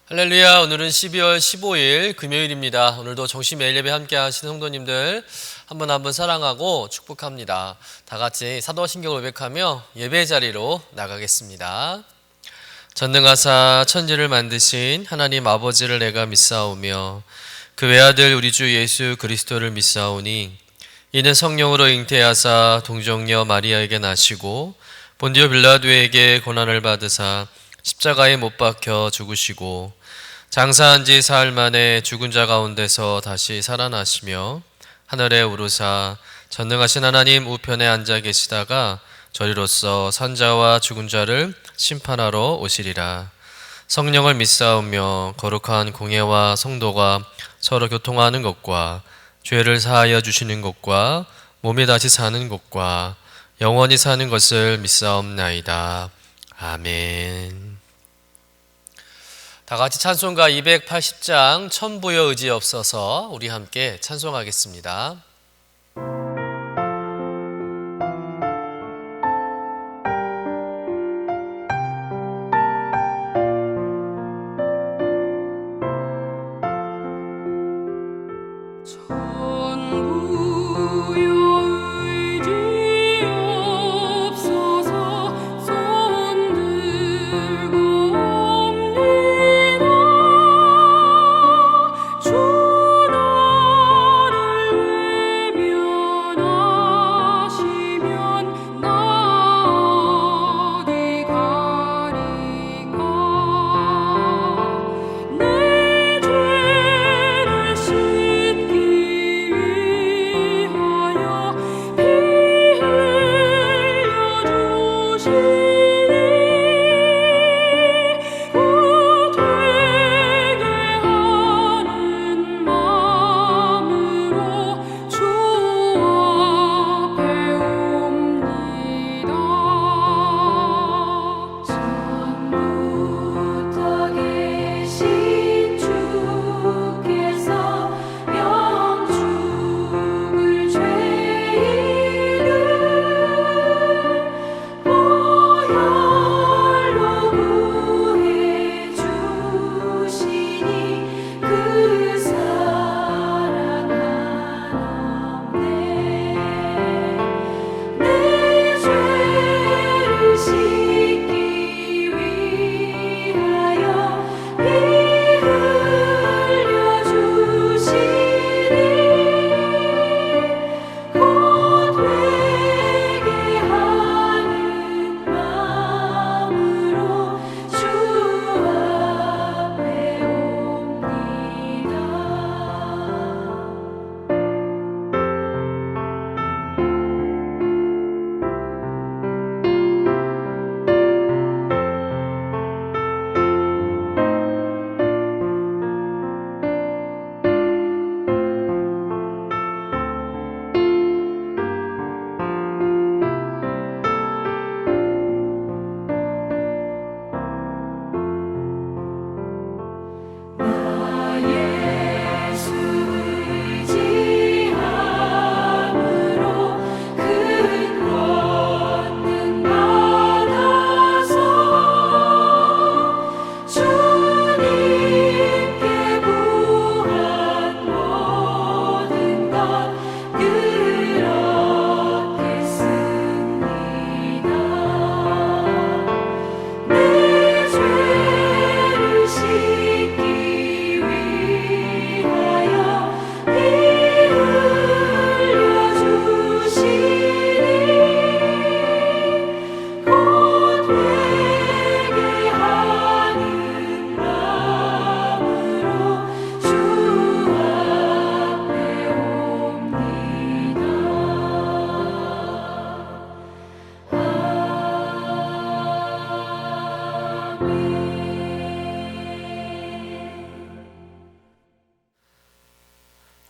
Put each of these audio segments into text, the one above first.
할렐루야. 오늘은 12월 15일 금요일입니다. 오늘도 정시 매일 예배 함께 하시는 성도님들 한 분 사랑하고 축복합니다. 다 같이 사도신경을 고백하며 예배 자리로 나가겠습니다. 전능하사 천지를 만드신 하나님 아버지를 내가 믿사오며 그 외아들 우리 주 예수 그리스도를 믿사오니 이는 성령으로 잉태하사 동정녀 마리아에게 나시고 본디오 빌라도에게 고난을 받으사 십자가에 못 박혀 죽으시고 장사한 지 사흘 만에 죽은 자 가운데서 다시 살아나시며 하늘에 오르사 전능하신 하나님 우편에 앉아 계시다가 저리로서 산자와 죽은 자를 심판하러 오시리라. 성령을 믿사오며 거룩한 공예와 성도가 서로 교통하는 것과 죄를 사하여 주시는 것과 몸이 다시 사는 것과 영원히 사는 것을 믿사옵나이다. 아멘. 다 같이 찬송가 280장 천부여 의지없어서 우리 함께 찬송하겠습니다.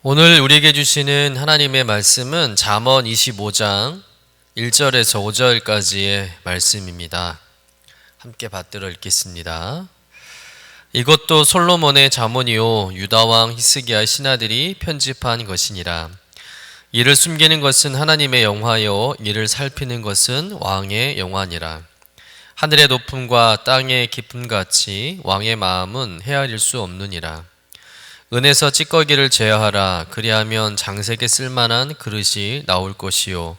오늘 우리에게 주시는 하나님의 말씀은 잠언 25장 1절에서 5절까지의 말씀입니다. 함께 받들어 읽겠습니다. 이것도 솔로몬의 잠언이요 유다왕 히스기야의 신하들이 편집한 것이니라. 이를 숨기는 것은 하나님의 영화요 이를 살피는 것은 왕의 영화니라. 하늘의 높음과 땅의 깊음 같이 왕의 마음은 헤아릴 수 없느니라. 은에서 찌꺼기를 제어하라. 그리하면 장색에 쓸만한 그릇이 나올 것이요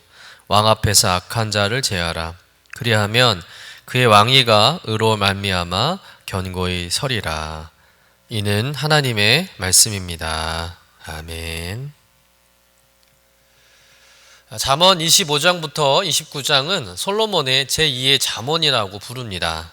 왕 앞에서 악한 자를 제하라. 그리하면 그의 왕위가 의로 말미암아 견고히 서리라. 이는 하나님의 말씀입니다. 아멘. 잠언 25장부터 29장은 솔로몬의 제2의 잠언이라고 부릅니다.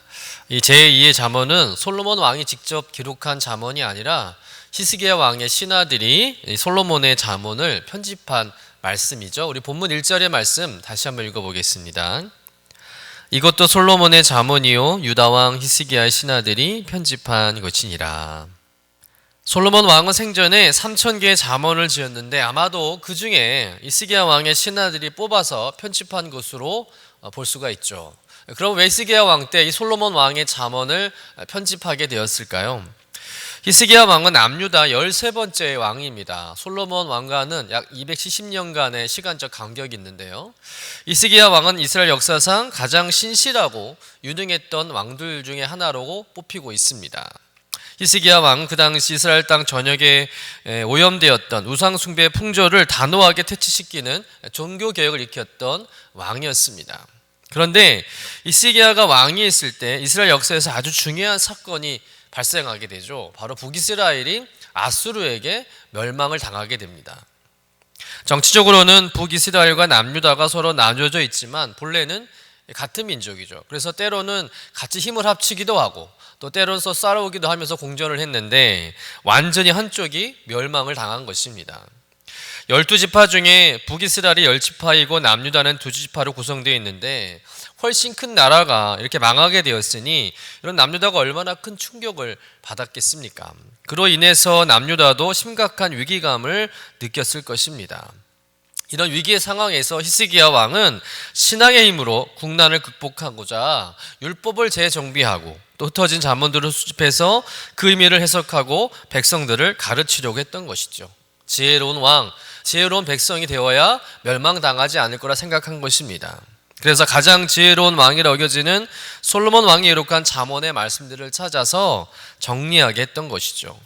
이 제2의 잠언은 솔로몬 왕이 직접 기록한 잠언이 아니라 히스기야 왕의 신하들이 솔로몬의 잠언을 편집한 말씀이죠. 우리 본문 1절의 말씀 다시 한번 읽어보겠습니다. 이것도 솔로몬의 잠언이요 유다 왕 히스기야의 신하들이 편집한 것이니라. 솔로몬 왕은 생전에 3,000개의 잠언을 지었는데 아마도 그 중에 히스기야 왕의 신하들이 뽑아서 편집한 것으로 볼 수가 있죠. 그럼 왜 히스기야 왕 때 이 솔로몬 왕의 잠언을 편집하게 되었을까요? 히스기야 왕은 남유다 13번째 왕입니다. 솔로몬 왕과는 약 270년간의 시간적 간격이 있는데요. 히스기야 왕은 이스라엘 역사상 가장 신실하고 유능했던 왕들 중에 하나로 뽑히고 있습니다. 히스기야 왕은 그 당시 이스라엘 땅 전역에 오염되었던 우상 숭배의 풍조를 단호하게 퇴치시키는 종교 개혁을 일으켰던 왕이었습니다. 그런데 히스기야가 왕이 있을 때 이스라엘 역사에서 아주 중요한 사건이 발생하게 되죠. 바로 북이스라엘이 아수르에게 멸망을 당하게 됩니다. 정치적으로는 북이스라엘과 남유다가 서로 나뉘어져 있지만 본래는 같은 민족이죠. 그래서 때로는 같이 힘을 합치기도 하고 또 때로는 싸우기도 하면서 공전을 했는데 완전히 한쪽이 멸망을 당한 것입니다. 12지파 중에 북이스라엘이 10지파이고 남유다는 2지파로 구성되어 있는데 훨씬 큰 나라가 이렇게 망하게 되었으니 이런 남유다가 얼마나 큰 충격을 받았겠습니까? 그로 인해서 남유다도 심각한 위기감을 느꼈을 것입니다. 이런 위기의 상황에서 히스기야 왕은 신앙의 힘으로 국난을 극복하고자 율법을 재정비하고 또 흩어진 잠언들을 수집해서 그 의미를 해석하고 백성들을 가르치려고 했던 것이죠. 지혜로운 왕, 지혜로운 백성이 되어야 멸망당하지 않을 거라 생각한 것입니다. 그래서 가장 지혜로운 왕이라 여겨지는 솔로몬 왕이 기록한 잠언의 말씀들을 찾아서 정리하게 했던 것이죠.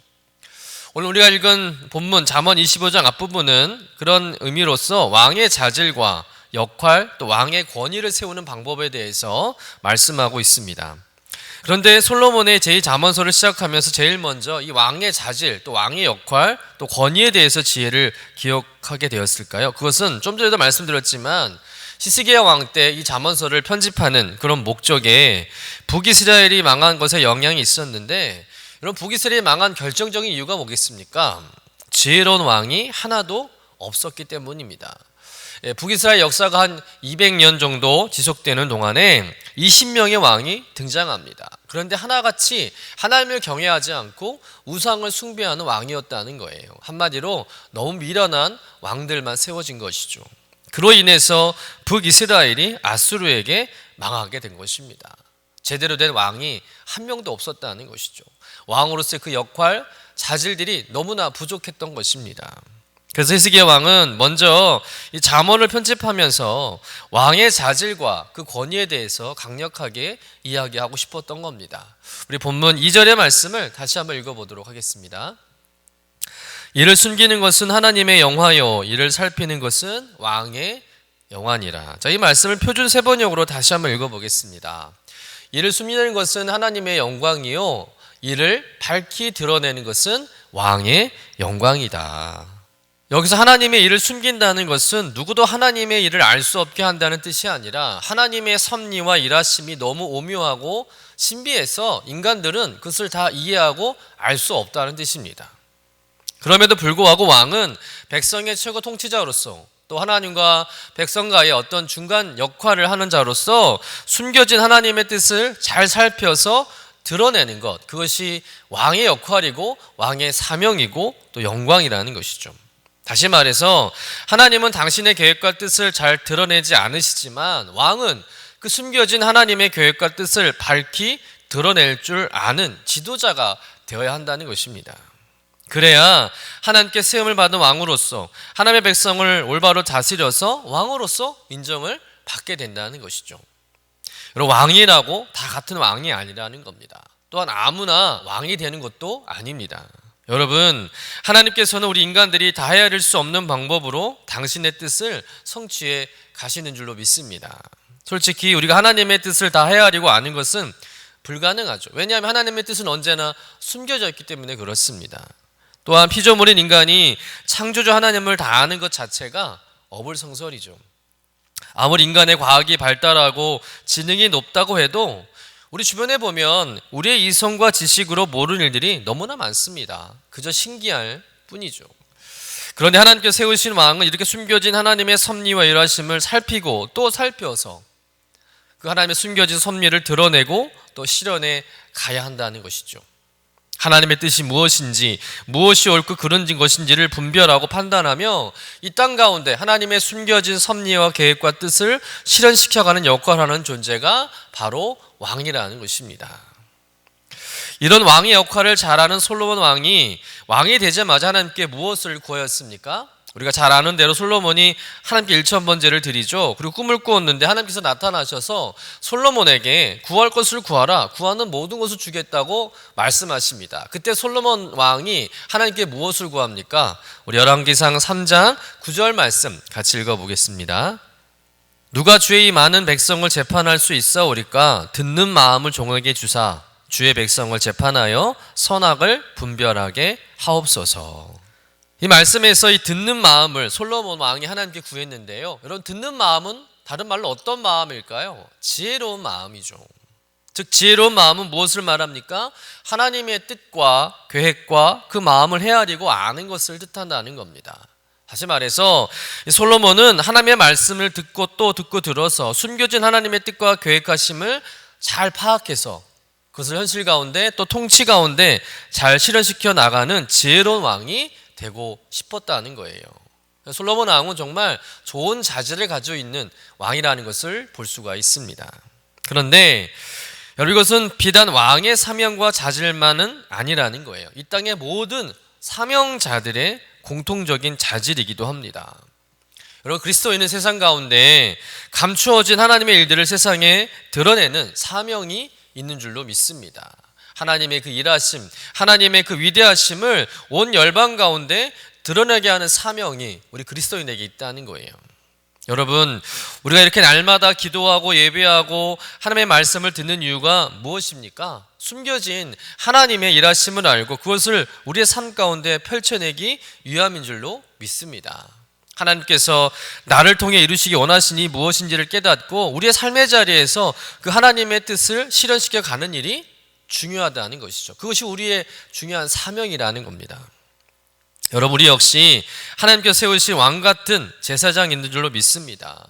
오늘 우리가 읽은 본문 잠언 25장 앞부분은 그런 의미로서 왕의 자질과 역할 또 왕의 권위를 세우는 방법에 대해서 말씀하고 있습니다. 그런데 솔로몬의 제2잠언서를 시작하면서 제일 먼저 이 왕의 자질 또 왕의 역할 또 권위에 대해서 지혜를 기억하게 되었을까요? 그것은 좀 전에도 말씀드렸지만 히스기야 왕 때 이 잠언서를 편집하는 그런 목적에 북이스라엘이 망한 것에 영향이 있었는데 이런 북이스라엘이 망한 결정적인 이유가 뭐겠습니까? 지혜로운 왕이 하나도 없었기 때문입니다. 북이스라엘 역사가 한 200년 정도 지속되는 동안에 20명의 왕이 등장합니다. 그런데 하나같이 하나님을 경외하지 않고 우상을 숭배하는 왕이었다는 거예요. 한마디로 너무 미련한 왕들만 세워진 것이죠. 그로 인해서 북이스라엘이 아수르에게 망하게 된 것입니다. 제대로 된 왕이 한 명도 없었다는 것이죠. 왕으로서의 그 역할, 자질들이 너무나 부족했던 것입니다. 그래서 히스기야 왕은 먼저 이 잠언을 편집하면서 왕의 자질과 그 권위에 대해서 강력하게 이야기하고 싶었던 겁니다. 우리 본문 2절의 말씀을 다시 한번 읽어보도록 하겠습니다. 이를 숨기는 것은 하나님의 영화요 이를 살피는 것은 왕의 영화니라. 자, 이 말씀을 표준 세번역으로 다시 한번 읽어보겠습니다. 이를 숨기는 것은 하나님의 영광이요 이를 밝히 드러내는 것은 왕의 영광이다. 여기서 하나님의 일을 숨긴다는 것은 누구도 하나님의 일을 알 수 없게 한다는 뜻이 아니라 하나님의 섭리와 일하심이 너무 오묘하고 신비해서 인간들은 그것을 다 이해하고 알 수 없다는 뜻입니다. 그럼에도 불구하고 왕은 백성의 최고 통치자로서 또 하나님과 백성과의 어떤 중간 역할을 하는 자로서 숨겨진 하나님의 뜻을 잘 살펴서 드러내는 것, 그것이 왕의 역할이고 왕의 사명이고 또 영광이라는 것이죠. 다시 말해서 하나님은 당신의 계획과 뜻을 잘 드러내지 않으시지만 왕은 그 숨겨진 하나님의 계획과 뜻을 밝히 드러낼 줄 아는 지도자가 되어야 한다는 것입니다. 그래야 하나님께 세움을 받은 왕으로서 하나님의 백성을 올바로 다스려서 왕으로서 인정을 받게 된다는 것이죠. 여러분, 왕이라고 다 같은 왕이 아니라는 겁니다. 또한 아무나 왕이 되는 것도 아닙니다. 여러분, 하나님께서는 우리 인간들이 다 헤아릴 수 없는 방법으로 당신의 뜻을 성취해 가시는 줄로 믿습니다. 솔직히 우리가 하나님의 뜻을 다 헤아리고 아는 것은 불가능하죠. 왜냐하면 하나님의 뜻은 언제나 숨겨져 있기 때문에 그렇습니다. 또한 피조물인 인간이 창조주 하나님을 다 아는 것 자체가 어불성설이죠. 아무리 인간의 과학이 발달하고 지능이 높다고 해도 우리 주변에 보면 우리의 이성과 지식으로 모르는 일들이 너무나 많습니다. 그저 신기할 뿐이죠. 그런데 하나님께서 세우신 왕은 이렇게 숨겨진 하나님의 섭리와 일하심을 살피고 또 살펴서 그 하나님의 숨겨진 섭리를 드러내고 또 실현해 가야 한다는 것이죠. 하나님의 뜻이 무엇인지, 무엇이 옳고 그른 것인지를 분별하고 판단하며 이 땅 가운데 하나님의 숨겨진 섭리와 계획과 뜻을 실현시켜가는 역할을 하는 존재가 바로 왕이라는 것입니다. 이런 왕의 역할을 잘하는 솔로몬 왕이 되자마자 하나님께 무엇을 구하였습니까? 우리가 잘 아는 대로 솔로몬이 하나님께 일천번제를 드리죠. 그리고 꿈을 꾸었는데 하나님께서 나타나셔서 솔로몬에게 구할 것을 구하라, 구하는 모든 것을 주겠다고 말씀하십니다. 그때 솔로몬 왕이 하나님께 무엇을 구합니까? 우리 열왕기상 3장 9절 말씀 같이 읽어보겠습니다. 누가 주의 이 많은 백성을 재판할 수 있사오리까? 듣는 마음을 종에게 주사 주의 백성을 재판하여 선악을 분별하게 하옵소서. 이 말씀에서 이 듣는 마음을 솔로몬 왕이 하나님께 구했는데요. 여러분, 듣는 마음은 다른 말로 어떤 마음일까요? 지혜로운 마음이죠. 즉, 지혜로운 마음은 무엇을 말합니까? 하나님의 뜻과 계획과 그 마음을 헤아리고 아는 것을 뜻한다는 겁니다. 다시 말해서 솔로몬은 하나님의 말씀을 듣고 또 듣고 들어서 숨겨진 하나님의 뜻과 계획하심을 잘 파악해서 그것을 현실 가운데 또 통치 가운데 잘 실현시켜 나가는 지혜로운 왕이 되고 싶었다는 거예요. 솔로몬 왕은 정말 좋은 자질을 가지고 있는 왕이라는 것을 볼 수가 있습니다. 그런데 여러분, 이것은 비단 왕의 사명과 자질만은 아니라는 거예요. 이 땅의 모든 사명자들의 공통적인 자질이기도 합니다. 여러분, 그리스도인은 세상 가운데 감추어진 하나님의 일들을 세상에 드러내는 사명이 있는 줄로 믿습니다. 하나님의 그 일하심, 하나님의 그 위대하심을 온 열방 가운데 드러내게 하는 사명이 우리 그리스도인에게 있다는 거예요. 여러분, 우리가 이렇게 날마다 기도하고 예배하고 하나님의 말씀을 듣는 이유가 무엇입니까? 숨겨진 하나님의 일하심을 알고 그것을 우리의 삶 가운데 펼쳐내기 위함인 줄로 믿습니다. 하나님께서 나를 통해 이루시기 원하시니 무엇인지를 깨닫고 우리의 삶의 자리에서 그 하나님의 뜻을 실현시켜 가는 일이 중요하다는 것이죠. 그것이 우리의 중요한 사명이라는 겁니다. 여러분, 우리 역시 하나님께서 세우신 왕 같은 제사장이 있는 줄로 믿습니다.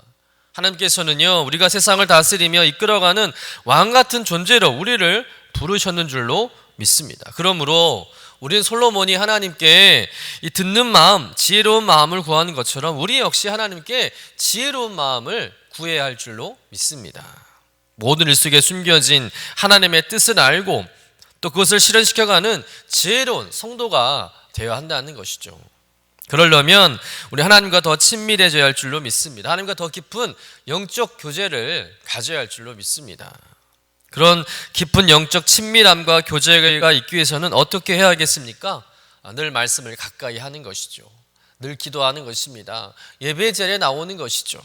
하나님께서는요, 우리가 세상을 다스리며 이끌어가는 왕 같은 존재로 우리를 부르셨는 줄로 믿습니다. 그러므로 우리는 솔로몬이 하나님께 이 듣는 마음, 지혜로운 마음을 구하는 것처럼 우리 역시 하나님께 지혜로운 마음을 구해야 할 줄로 믿습니다. 모든 일 속에 숨겨진 하나님의 뜻을 알고 또 그것을 실현시켜가는 지혜로운 성도가 되어야 한다는 것이죠. 그러려면 우리 하나님과 더 친밀해져야 할 줄로 믿습니다. 하나님과 더 깊은 영적 교제를 가져야 할 줄로 믿습니다. 그런 깊은 영적 친밀함과 교제가 있기 위해서는 어떻게 해야 하겠습니까? 늘 말씀을 가까이 하는 것이죠. 늘 기도하는 것입니다. 예배 자리에 나오는 것이죠.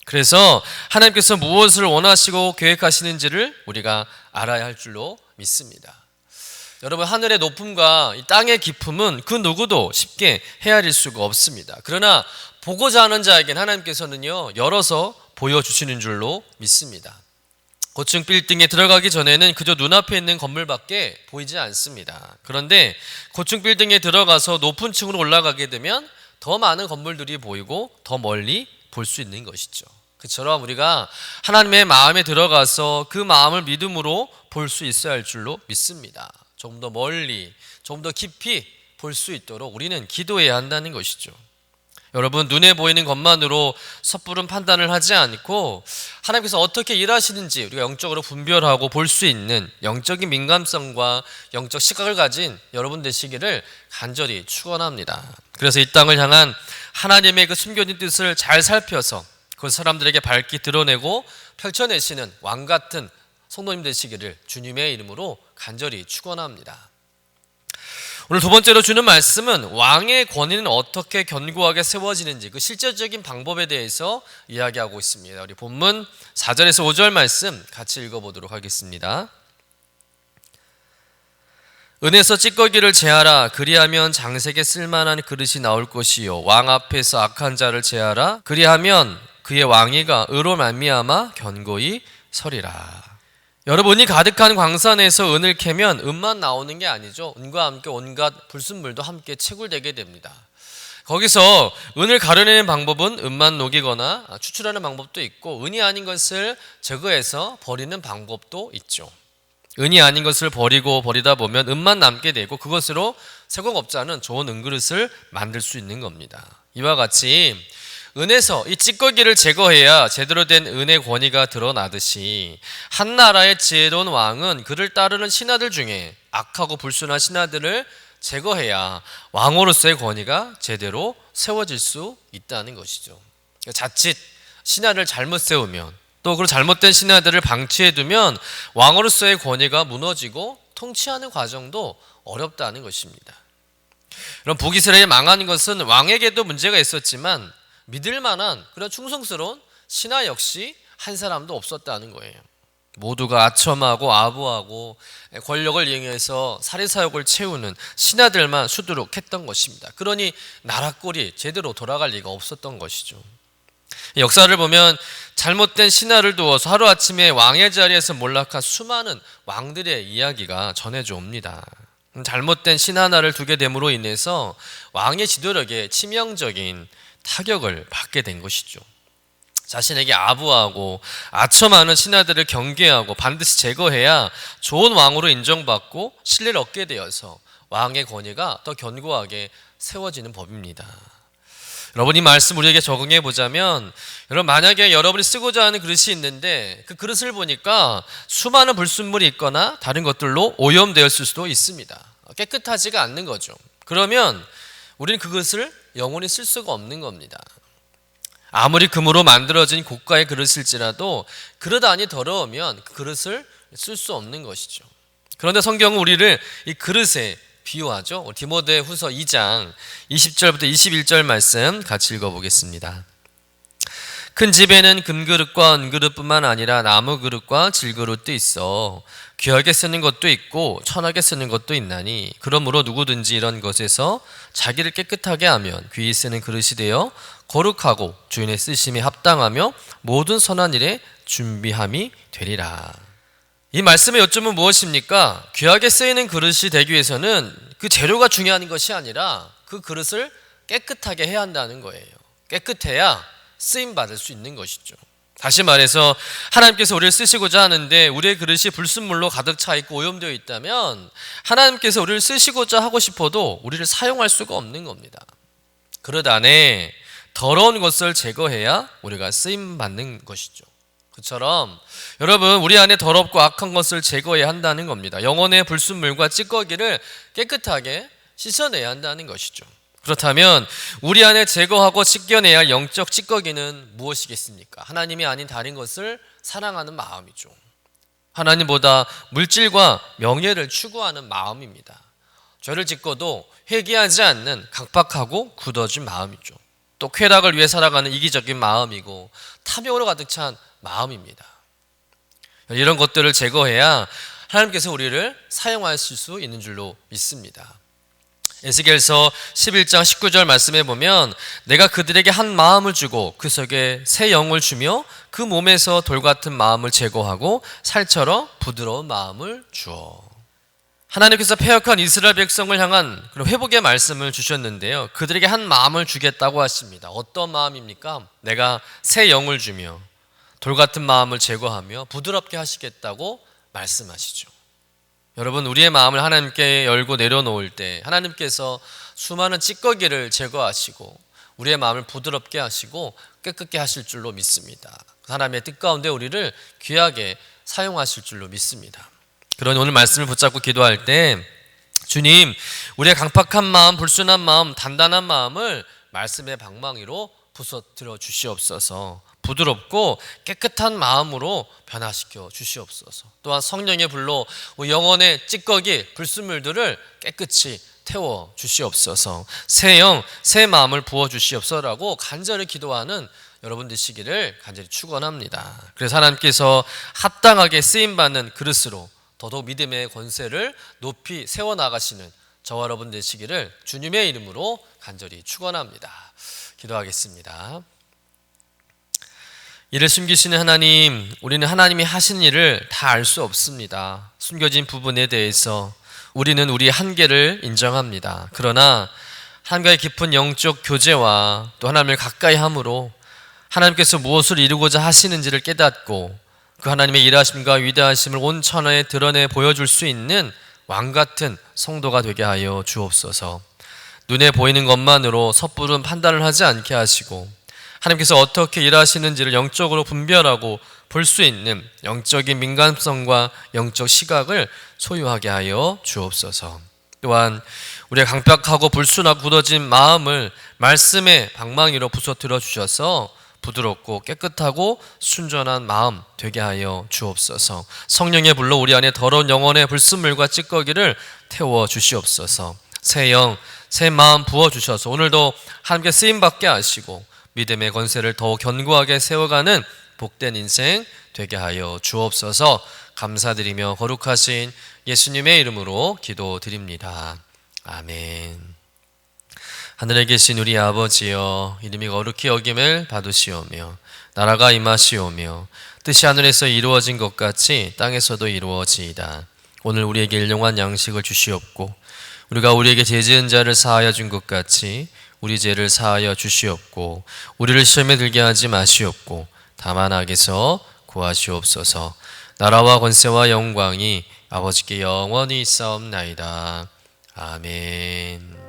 그래서 하나님께서 무엇을 원하시고 계획하시는지를 우리가 알아야 할 줄로 믿습니다. 여러분, 하늘의 높음과 이 땅의 깊음은 그 누구도 쉽게 헤아릴 수가 없습니다. 그러나 보고자 하는 자에겐 하나님께서는요, 열어서 보여주시는 줄로 믿습니다. 고층 빌딩에 들어가기 전에는 그저 눈앞에 있는 건물밖에 보이지 않습니다. 그런데 고층 빌딩에 들어가서 높은 층으로 올라가게 되면 더 많은 건물들이 보이고 더 멀리 볼 수 있는 것이죠. 그처럼 우리가 하나님의 마음에 들어가서 그 마음을 믿음으로 볼 수 있어야 할 줄로 믿습니다. 좀 더 멀리, 좀 더 깊이 볼 수 있도록 우리는 기도해야 한다는 것이죠. 여러분, 눈에 보이는 것만으로 섣부른 판단을 하지 않고 하나님께서 어떻게 일하시는지 우리가 영적으로 분별하고 볼 수 있는 영적인 민감성과 영적 시각을 가진 여러분 되시기를 간절히 축원합니다. 그래서 이 땅을 향한 하나님의 그 숨겨진 뜻을 잘 살펴서 그걸 사람들에게 밝히 드러내고 펼쳐내시는 왕 같은 성도님 되시기를 주님의 이름으로 간절히 축원합니다. 오늘 두 번째로 주는 말씀은 왕의 권위는 어떻게 견고하게 세워지는지 그 실제적인 방법에 대해서 이야기하고 있습니다. 우리 본문 4절에서 5절 말씀 같이 읽어보도록 하겠습니다. 은에서 찌꺼기를 제하라. 그리하면 장색에 쓸만한 그릇이 나올 것이요 왕 앞에서 악한 자를 제하라. 그리하면 그의 왕위가 의로 말미암아 견고히 서리라. 여러분, 은이 가득한 광산에서 은을 캐면 은만 나오는 게 아니죠. 은과 함께 온갖 불순물도 함께 채굴되게 됩니다. 거기서 은을 가려내는 방법은 은만 녹이거나 추출하는 방법도 있고, 은이 아닌 것을 제거해서 버리는 방법도 있죠. 은이 아닌 것을 버리다 보면 은만 남게 되고, 그것으로 세공업자는 좋은 은그릇을 만들 수 있는 겁니다. 이와 같이 은에서 이 찌꺼기를 제거해야 제대로 된 은의 권위가 드러나듯이, 한 나라의 지혜로운 왕은 그를 따르는 신하들 중에 악하고 불순한 신하들을 제거해야 왕으로서의 권위가 제대로 세워질 수 있다는 것이죠. 자칫 신하를 잘못 세우면, 또 그 잘못된 신하들을 방치해두면 왕으로서의 권위가 무너지고 통치하는 과정도 어렵다는 것입니다. 그럼 북이스라엘이 망한 것은 왕에게도 문제가 있었지만 믿을 만한 그런 충성스러운 신하 역시 한 사람도 없었다는 거예요. 모두가 아첨하고 아부하고 권력을 이용해서 사리사욕을 채우는 신하들만 수두룩했던 것입니다. 그러니 나라 꼴이 제대로 돌아갈 리가 없었던 것이죠. 역사를 보면 잘못된 신하를 두어서 하루아침에 왕의 자리에서 몰락한 수많은 왕들의 이야기가 전해져 옵니다. 잘못된 신하 하나를 두게 됨으로 인해서 왕의 지도력에 치명적인 타격을 받게 된 것이죠. 자신에게 아부하고 아첨하는 신하들을 경계하고 반드시 제거해야 좋은 왕으로 인정받고 신뢰를 얻게 되어서 왕의 권위가 더 견고하게 세워지는 법입니다. 여러분, 이 말씀 우리에게 적용해 보자면, 여러분, 만약에 여러분이 쓰고자 하는 그릇이 있는데 그 그릇을 보니까 수많은 불순물이 있거나 다른 것들로 오염되었을 수도 있습니다. 깨끗하지가 않는 거죠. 그러면 우리는 그 그릇을 영원히 쓸 수가 없는 겁니다. 아무리 금으로 만들어진 고가의 그릇일지라도 그릇 안이 더러우면 그 그릇을 쓸 수 없는 것이죠. 그런데 성경은 우리를 이 그릇에 비유하죠. 디모데후서 2장 20절부터 21절 말씀 같이 읽어보겠습니다. 큰 집에는 금그릇과 은그릇뿐만 아니라 나무그릇과 질그릇도 있어 귀하게 쓰는 것도 있고 천하게 쓰는 것도 있나니, 그러므로 누구든지 이런 것에서 자기를 깨끗하게 하면 귀히 쓰는 그릇이 되어 거룩하고 주인의 쓰심에 합당하며 모든 선한 일에 준비함이 되리라. 이 말씀의 요점은 무엇입니까? 귀하게 쓰이는 그릇이 되기 위해서는 그 재료가 중요한 것이 아니라 그 그릇을 깨끗하게 해야 한다는 거예요. 깨끗해야 쓰임받을 수 있는 것이죠. 다시 말해서 하나님께서 우리를 쓰시고자 하는데 우리의 그릇이 불순물로 가득 차 있고 오염되어 있다면 하나님께서 우리를 쓰시고자 하고 싶어도 우리를 사용할 수가 없는 겁니다. 그릇 안에 더러운 것을 제거해야 우리가 쓰임받는 것이죠. 그처럼 여러분, 우리 안에 더럽고 악한 것을 제거해야 한다는 겁니다. 영혼의 불순물과 찌꺼기를 깨끗하게 씻어내야 한다는 것이죠. 그렇다면 우리 안에 제거하고 씻겨내야 할 영적 찌꺼기는 무엇이겠습니까? 하나님이 아닌 다른 것을 사랑하는 마음이죠. 하나님보다 물질과 명예를 추구하는 마음입니다. 죄를 짓고도 회개하지 않는 강팍하고 굳어진 마음이죠. 또 쾌락을 위해 살아가는 이기적인 마음이고 탐욕으로 가득 찬 마음입니다. 이런 것들을 제거해야 하나님께서 우리를 사용하실 수 있는 줄로 믿습니다. 에스겔서 11장 19절 말씀에 보면, 내가 그들에게 한 마음을 주고 그 속에 새 영을 주며 그 몸에서 돌 같은 마음을 제거하고 살처럼 부드러운 마음을 주어. 하나님께서 패역한 이스라엘 백성을 향한 그런 회복의 말씀을 주셨는데요, 그들에게 한 마음을 주겠다고 하십니다. 어떤 마음입니까? 내가 새 영을 주며 돌 같은 마음을 제거하며 부드럽게 하시겠다고 말씀하시죠. 여러분, 우리의 마음을 하나님께 열고 내려놓을 때 하나님께서 수많은 찌꺼기를 제거하시고 우리의 마음을 부드럽게 하시고 깨끗게 하실 줄로 믿습니다. 하나님의 뜻 가운데 우리를 귀하게 사용하실 줄로 믿습니다. 그러니 오늘 말씀을 붙잡고 기도할 때, 주님, 우리의 강팍한 마음, 불순한 마음, 단단한 마음을 말씀의 방망이로 부서뜨려 주시옵소서. 부드럽고 깨끗한 마음으로 변화시켜 주시옵소서. 또한 성령의 불로 영혼의 찌꺼기 불순물들을 깨끗이 태워 주시옵소서. 새 영, 새 마음을 부어 주시옵소서라고 간절히 기도하는 여러분 되시기를 간절히 축원합니다. 그래서 하나님께서 합당하게 쓰임받는 그릇으로 더더욱 믿음의 권세를 높이 세워나가시는 저와 여러분 되시기를 주님의 이름으로 간절히 축원합니다. 기도하겠습니다. 이를 숨기시는 하나님, 우리는 하나님이 하신 일을 다 알 수 없습니다. 숨겨진 부분에 대해서 우리는 우리의 한계를 인정합니다. 그러나 하나님과의 깊은 영적 교제와 또 하나님을 가까이 함으로 하나님께서 무엇을 이루고자 하시는지를 깨닫고 그 하나님의 일하심과 위대하심을 온 천하에 드러내 보여줄 수 있는 왕같은 성도가 되게 하여 주옵소서. 눈에 보이는 것만으로 섣부른 판단을 하지 않게 하시고 하나님께서 어떻게 일하시는지를 영적으로 분별하고 볼 수 있는 영적인 민감성과 영적 시각을 소유하게 하여 주옵소서. 또한 우리의 강팍하고 불순하고 굳어진 마음을 말씀의 방망이로 부서뜨려 주셔서 부드럽고 깨끗하고 순전한 마음 되게 하여 주옵소서. 성령의 불로 우리 안에 더러운 영혼의 불순물과 찌꺼기를 태워 주시옵소서. 새 영, 새 마음 부어 주셔서 오늘도 함께 쓰임받게 하시고 믿음의 권세를 더욱 견고하게 세워가는 복된 인생 되게 하여 주옵소서. 감사드리며 거룩하신 예수님의 이름으로 기도드립니다. 아멘. 하늘에 계신 우리 아버지여, 이름이 거룩히 여김을 받으시오며 나라가 임하시오며 뜻이 하늘에서 이루어진 것 같이 땅에서도 이루어지이다. 오늘 우리에게 일용할 양식을 주시옵고 우리가 우리에게 죄 지은 자를 사하여 준 것 같이 우리 죄를 사하여 주시옵고 우리를 시험에 들게 하지 마시옵고 다만 악에서 구하시옵소서. 나라와 권세와 영광이 아버지께 영원히 있사옵나이다. 아멘.